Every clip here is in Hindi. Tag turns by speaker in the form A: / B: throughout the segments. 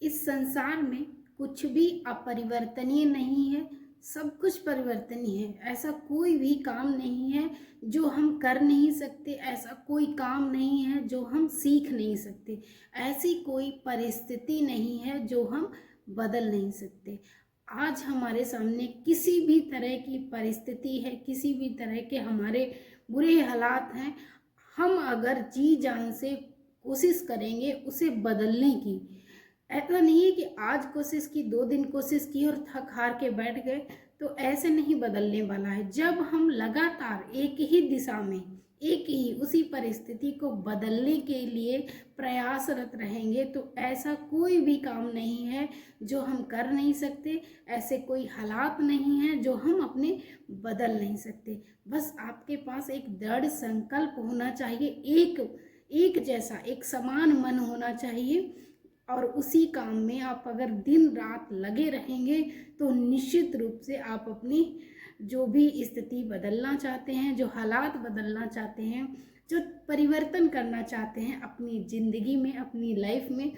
A: इस संसार में कुछ भी अपरिवर्तनीय नहीं है, सब कुछ परिवर्तनीय है। ऐसा कोई भी काम नहीं है जो हम कर नहीं सकते, ऐसा कोई काम नहीं है जो हम सीख नहीं सकते, ऐसी कोई परिस्थिति नहीं है जो हम बदल नहीं सकते। आज हमारे सामने किसी भी तरह की परिस्थिति है, किसी भी तरह के हमारे बुरे हालात हैं, हम अगर जी जान से कोशिश करेंगे उसे बदलने की। ऐसा नहीं है कि आज कोशिश की, 2 दिन कोशिश की और थक हार के बैठ गए, तो ऐसे नहीं बदलने वाला है। जब हम लगातार एक ही दिशा में, एक ही उसी परिस्थिति को बदलने के लिए प्रयासरत रहेंगे, तो ऐसा कोई भी काम नहीं है जो हम कर नहीं सकते, ऐसे कोई हालात नहीं हैं जो हम अपने बदल नहीं सकते। बस आपके पास एक दृढ़ संकल्प होना चाहिए, एक जैसा, एक समान मन होना चाहिए, और उसी काम में आप अगर दिन रात लगे रहेंगे तो निश्चित रूप से आप अपनी जो भी स्थिति बदलना चाहते हैं, जो हालात बदलना चाहते हैं, जो परिवर्तन करना चाहते हैं अपनी ज़िंदगी में, अपनी लाइफ में,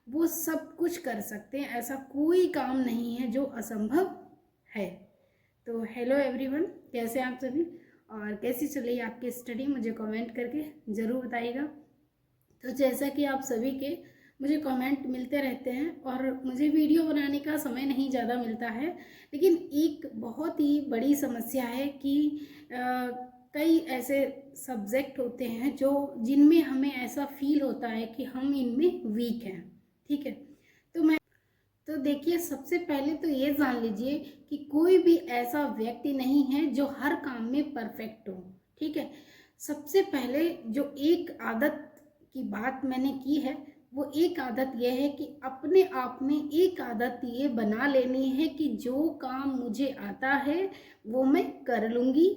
A: वो सब कुछ कर सकते हैं। ऐसा कोई काम नहीं है जो असंभव है। तो हेलो एवरीवन, कैसे हैं आप सभी और कैसी चल रही है आपकी स्टडी, मुझे कमेंट करके ज़रूर बताइएगा। तो जैसा कि आप सभी के मुझे कमेंट मिलते रहते हैं और मुझे वीडियो बनाने का समय नहीं ज़्यादा मिलता है, लेकिन एक बहुत ही बड़ी समस्या है कि कई ऐसे सब्जेक्ट होते हैं जो जिनमें हमें ऐसा फील होता है कि हम इनमें वीक हैं। ठीक है, तो देखिए, सबसे पहले तो ये जान लीजिए कि कोई भी ऐसा व्यक्ति नहीं है जो हर काम में परफेक्ट हो। ठीक है, सबसे पहले जो एक आदत की बात मैंने की है, वो एक आदत यह है कि अपने आप में एक आदत ये बना लेनी है कि जो काम मुझे आता है वो मैं कर लूँगी,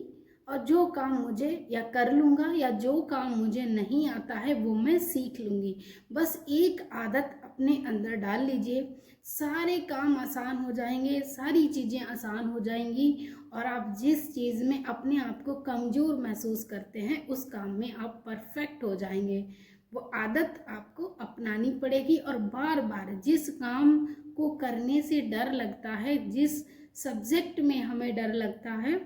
A: और जो काम मुझे या कर लूँगा, या जो काम मुझे नहीं आता है वो मैं सीख लूँगी। बस एक आदत अपने अंदर डाल लीजिए, सारे काम आसान हो जाएंगे, सारी चीज़ें आसान हो जाएंगी, और आप जिस चीज़ में अपने आप को कमज़ोर महसूस करते हैं उस काम में आप परफेक्ट हो जाएंगे। वो आदत आपको अपनानी पड़ेगी, और बार बार जिस काम को करने से डर लगता है, जिस सब्जेक्ट में हमें डर लगता है,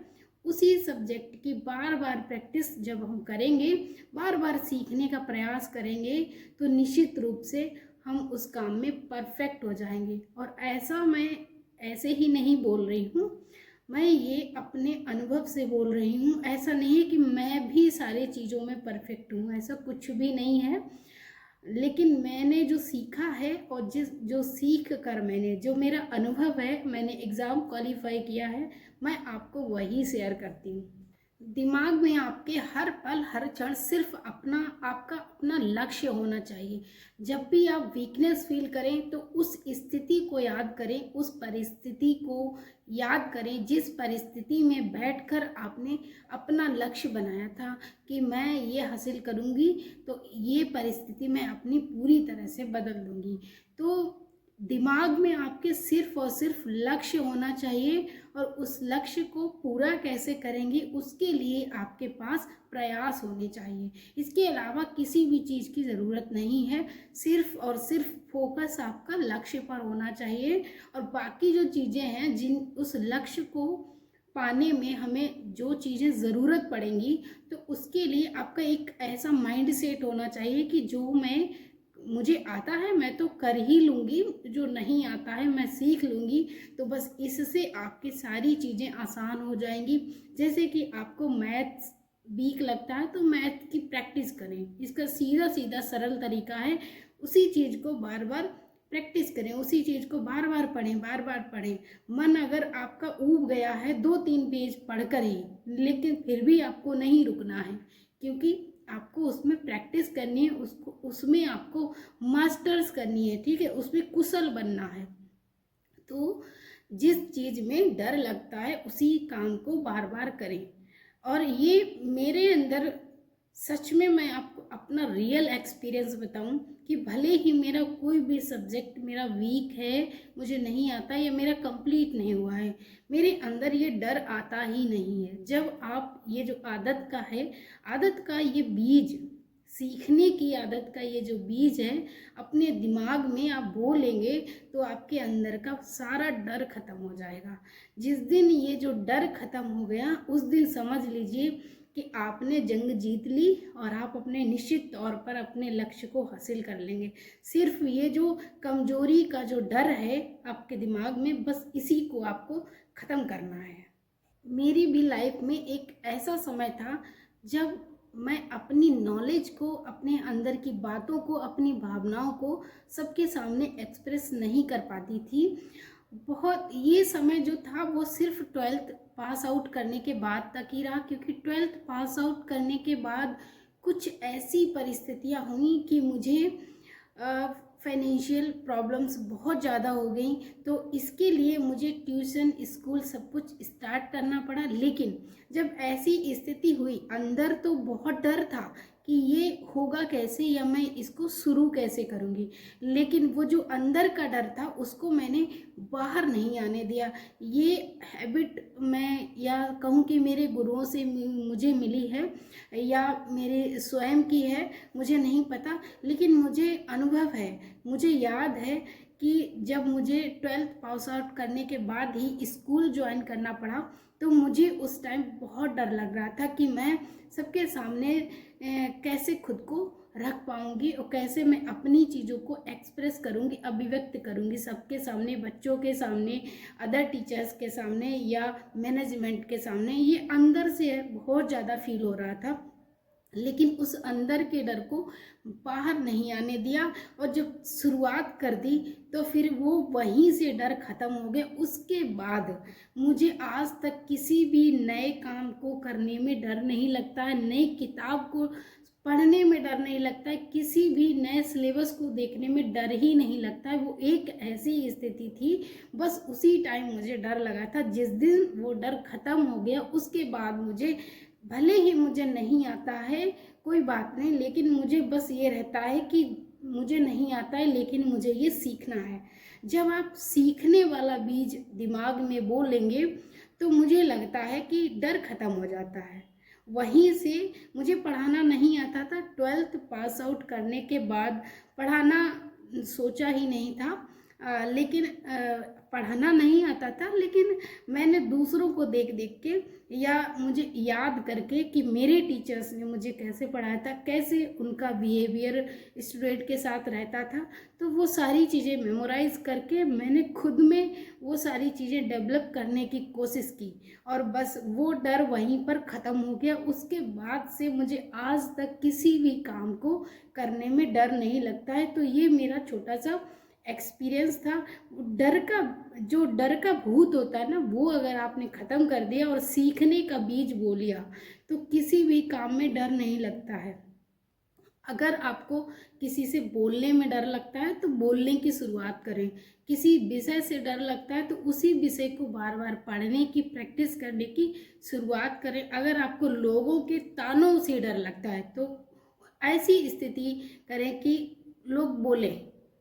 A: उसी सब्जेक्ट की बार बार प्रैक्टिस जब हम करेंगे, बार बार सीखने का प्रयास करेंगे, तो निश्चित रूप से हम उस काम में परफेक्ट हो जाएंगे। और ऐसा मैं ऐसे ही नहीं बोल रही हूँ, मैं ये अपने अनुभव से बोल रही हूँ। ऐसा नहीं है कि मैं भी सारी चीज़ों में परफेक्ट हूँ, ऐसा कुछ भी नहीं है। लेकिन मैंने जो सीखा है और जो सीख कर मैंने, जो मेरा अनुभव है, मैंने एग्ज़ाम क्वालिफाई किया है, मैं आपको वही शेयर करती हूँ। दिमाग में आपके हर पल हर क्षण सिर्फ आपका अपना लक्ष्य होना चाहिए। जब भी आप वीकनेस फील करें तो उस स्थिति को याद करें, उस परिस्थिति को याद करें जिस परिस्थिति में बैठकर आपने अपना लक्ष्य बनाया था कि मैं ये हासिल करूँगी, तो ये परिस्थिति मैं अपनी पूरी तरह से बदल दूँगी। तो दिमाग में आपके सिर्फ और सिर्फ लक्ष्य होना चाहिए, और उस लक्ष्य को पूरा कैसे करेंगे उसके लिए आपके पास प्रयास होने चाहिए। इसके अलावा किसी भी चीज़ की ज़रूरत नहीं है, सिर्फ और सिर्फ फोकस आपका लक्ष्य पर होना चाहिए, और बाकी जो चीज़ें हैं, जिन उस लक्ष्य को पाने में हमें जो चीज़ें ज़रूरत पड़ेंगी, तो उसके लिए आपका एक ऐसा माइंड सेट होना चाहिए कि जो मुझे आता है मैं तो कर ही लूँगी, जो नहीं आता है मैं सीख लूँगी। तो बस इससे आपकी सारी चीज़ें आसान हो जाएंगी। जैसे कि आपको मैथ्स वीक लगता है तो मैथ की प्रैक्टिस करें, इसका सीधा सीधा सरल तरीका है। उसी चीज़ को बार बार प्रैक्टिस करें, उसी चीज़ को बार बार पढ़ें, बार बार पढ़ें। मन अगर आपका ऊब गया है 2-3 पेज पढ़कर ही, लेकिन फिर भी आपको नहीं रुकना है, क्योंकि आपको उसमें प्रैक्टिस करनी है, उसमें आपको मास्टर्स करनी है। ठीक है, उसमें कुशल बनना है। तो जिस चीज़ में डर लगता है उसी काम को बार बार करें। और ये मेरे अंदर सच में, मैं आपको अपना रियल एक्सपीरियंस बताऊं कि भले ही मेरा कोई भी सब्जेक्ट मेरा वीक है, मुझे नहीं आता या मेरा कंप्लीट नहीं हुआ है, मेरे अंदर ये डर आता ही नहीं है। जब आप ये जो आदत का है, आदत का ये बीज सीखने की आदत का ये जो बीज है अपने दिमाग में आप बो लेंगे तो आपके अंदर का सारा डर खत्म हो जाएगा। जिस दिन ये जो डर खत्म हो गया उस दिन समझ लीजिए कि आपने जंग जीत ली और आप अपने निश्चित तौर पर अपने लक्ष्य को हासिल कर लेंगे। सिर्फ ये जो कमजोरी का जो डर है आपके दिमाग में, बस इसी को आपको ख़त्म करना है। मेरी भी लाइफ में एक ऐसा समय था जब मैं अपनी नॉलेज को, अपने अंदर की बातों को, अपनी भावनाओं को सबके सामने एक्सप्रेस नहीं कर पाती थी। बहुत ये समय जो था वो सिर्फ 12th पास आउट करने के बाद तक ही रहा, क्योंकि 12th पास आउट करने के बाद कुछ ऐसी परिस्थितियां हुई कि मुझे फाइनेंशियल प्रॉब्लम्स बहुत ज़्यादा हो गई। तो इसके लिए मुझे ट्यूशन, स्कूल सब कुछ स्टार्ट करना पड़ा। लेकिन जब ऐसी स्थिति हुई, अंदर तो बहुत डर था कि ये होगा कैसे या मैं इसको शुरू कैसे करूँगी, लेकिन वो जो अंदर का डर था उसको मैंने बाहर नहीं आने दिया। ये हैबिट मैं या कहूँ कि मेरे गुरुओं से मुझे मिली है या मेरे स्वयं की है, मुझे नहीं पता, लेकिन मुझे अनुभव है। मुझे याद है कि जब मुझे 12th पास आउट करने के बाद ही स्कूल ज्वाइन करना पड़ा तो मुझे उस टाइम बहुत डर लग रहा था कि मैं सबके सामने कैसे खुद को रख पाऊंगी और कैसे मैं अपनी चीज़ों को एक्सप्रेस करूंगी, अभिव्यक्त करूंगी सबके सामने, बच्चों के सामने, अदर टीचर्स के सामने या मैनेजमेंट के सामने। ये अंदर से बहुत ज़्यादा फील हो रहा था, लेकिन उस अंदर के डर को बाहर नहीं आने दिया। और जब शुरुआत कर दी तो फिर वो वहीं से डर खत्म हो गया। उसके बाद मुझे आज तक किसी भी नए काम को करने में डर नहीं लगता है, नई किताब को पढ़ने में डर नहीं लगता है, किसी भी नए सिलेबस को देखने में डर ही नहीं लगता है। वो एक ऐसी स्थिति थी, बस उसी टाइम मुझे डर लगा था। जिस दिन वो डर खत्म हो गया उसके बाद मुझे, भले ही मुझे नहीं आता है कोई बात नहीं, लेकिन मुझे बस ये रहता है कि मुझे नहीं आता है लेकिन मुझे ये सीखना है। जब आप सीखने वाला बीज दिमाग में बो लेंगे तो मुझे लगता है कि डर खत्म हो जाता है। वहीं से मुझे पढ़ाना नहीं आता था। 12th पास आउट करने के बाद पढ़ाना सोचा ही नहीं था, लेकिन पढ़ाना नहीं आता था, लेकिन मैंने दूसरों को देख देख के या मुझे याद करके कि मेरे टीचर्स ने मुझे कैसे पढ़ाया था, कैसे उनका बिहेवियर स्टूडेंट के साथ रहता था, तो वो सारी चीज़ें मेमोराइज करके मैंने खुद में वो सारी चीज़ें डेवलप करने की कोशिश की और बस वो डर वहीं पर ख़त्म हो गया। उसके बाद से मुझे आज तक किसी भी काम को करने में डर नहीं लगता है। तो ये मेरा छोटा सा एक्सपीरियंस था। डर का भूत होता है ना, वो अगर आपने ख़त्म कर दिया और सीखने का बीज बो लिया तो किसी भी काम में डर नहीं लगता है। अगर आपको किसी से बोलने में डर लगता है तो बोलने की शुरुआत करें। किसी विषय से डर लगता है तो उसी विषय को बार बार पढ़ने की, प्रैक्टिस करने की शुरुआत करें। अगर आपको लोगों के तानों से डर लगता है तो ऐसी स्थिति करें कि लोग बोले,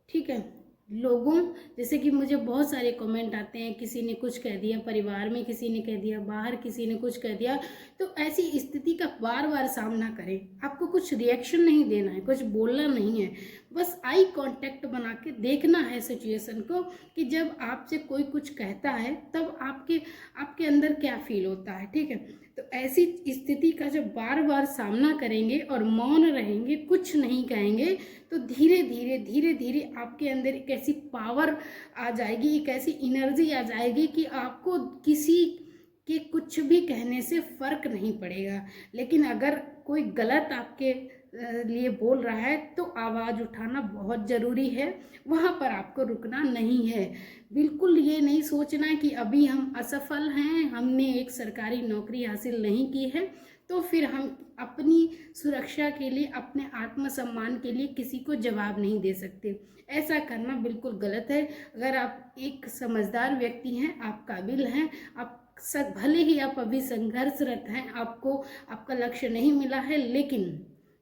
A: ठीक है, लोगों, जैसे कि मुझे बहुत सारे कमेंट आते हैं, किसी ने कुछ कह दिया, परिवार में किसी ने कह दिया, बाहर किसी ने कुछ कह दिया, तो ऐसी स्थिति का बार बार सामना करें। आपको कुछ रिएक्शन नहीं देना है, कुछ बोलना नहीं है, बस आई कांटेक्ट बना के देखना है सिचुएशन को कि जब आपसे कोई कुछ कहता है तब आपके अंदर क्या फील होता है, ठीक है। तो ऐसी स्थिति का जब बार बार सामना करेंगे और मौन रहेंगे, कुछ नहीं कहेंगे, तो धीरे धीरे आपके अंदर एक ऐसी पावर आ जाएगी, एक ऐसी एनर्जी आ जाएगी कि आपको किसी के कुछ भी कहने से फर्क नहीं पड़ेगा। लेकिन अगर कोई गलत आपके लिए बोल रहा है तो आवाज़ उठाना बहुत ज़रूरी है, वहाँ पर आपको रुकना नहीं है। बिल्कुल ये नहीं सोचना कि अभी हम असफल हैं, हमने एक सरकारी नौकरी हासिल नहीं की है तो फिर हम अपनी सुरक्षा के लिए, अपने आत्मसम्मान के लिए किसी को जवाब नहीं दे सकते। ऐसा करना बिल्कुल गलत है। अगर आप एक समझदार व्यक्ति हैं, आप काबिल हैं, आप भले ही आप अभी संघर्षरत हैं, आपको आपका लक्ष्य नहीं मिला है, लेकिन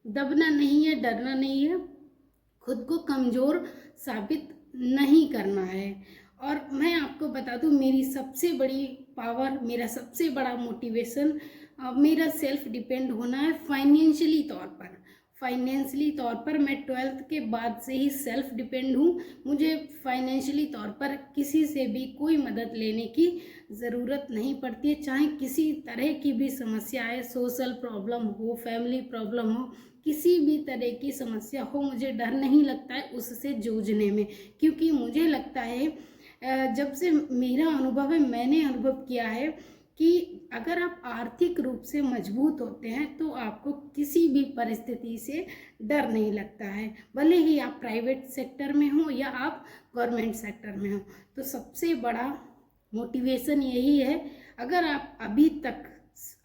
A: दबना नहीं है, डरना नहीं है, खुद को कमज़ोर साबित नहीं करना है। और मैं आपको बता दूं, मेरी सबसे बड़ी पावर, मेरा सबसे बड़ा मोटिवेशन, मेरा सेल्फ डिपेंड होना है फाइनेंशियली तौर पर। फाइनेंशियली तौर पर मैं 12th के बाद से ही सेल्फ डिपेंड हूँ। मुझे फाइनेंशियली तौर पर किसी से भी कोई मदद लेने की ज़रूरत नहीं पड़ती है। चाहे किसी तरह की भी समस्या है, सोशल प्रॉब्लम हो, फैमिली प्रॉब्लम हो, किसी भी तरह की समस्या हो, मुझे डर नहीं लगता है उससे जूझने में। क्योंकि मुझे लगता है जब से मेरा अनुभव है, मैंने अनुभव किया है कि अगर आप आर्थिक रूप से मजबूत होते हैं तो आपको किसी भी परिस्थिति से डर नहीं लगता है, भले ही आप प्राइवेट सेक्टर में हो या आप गवर्नमेंट सेक्टर में हो। तो सबसे बड़ा मोटिवेशन यही है, अगर आप अभी तक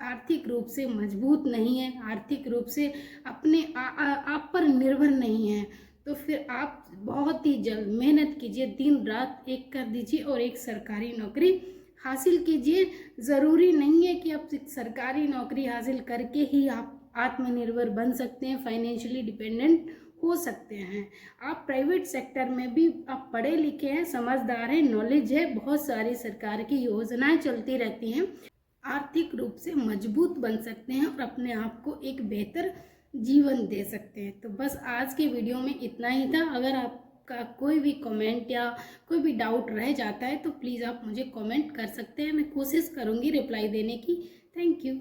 A: आर्थिक रूप से मजबूत नहीं है, आर्थिक रूप से अपने आप पर निर्भर नहीं है, तो फिर आप बहुत ही जल्द मेहनत कीजिए, दिन रात एक कर दीजिए और एक सरकारी नौकरी हासिल कीजिए। ज़रूरी नहीं है कि आप सरकारी नौकरी हासिल करके ही आप आत्मनिर्भर बन सकते हैं, फाइनेंशियली डिपेंडेंट हो सकते हैं। आप प्राइवेट सेक्टर में भी आप पढ़े लिखे हैं, समझदार हैं, नॉलेज है, बहुत सारी सरकार की योजनाएं चलती रहती हैं, आर्थिक रूप से मजबूत बन सकते हैं और अपने आप को एक बेहतर जीवन दे सकते हैं। तो बस आज के वीडियो में इतना ही था। अगर आपका कोई भी कमेंट या कोई भी डाउट रह जाता है तो प्लीज़ आप मुझे कमेंट कर सकते हैं, मैं कोशिश करूँगी रिप्लाई देने की। Thank you.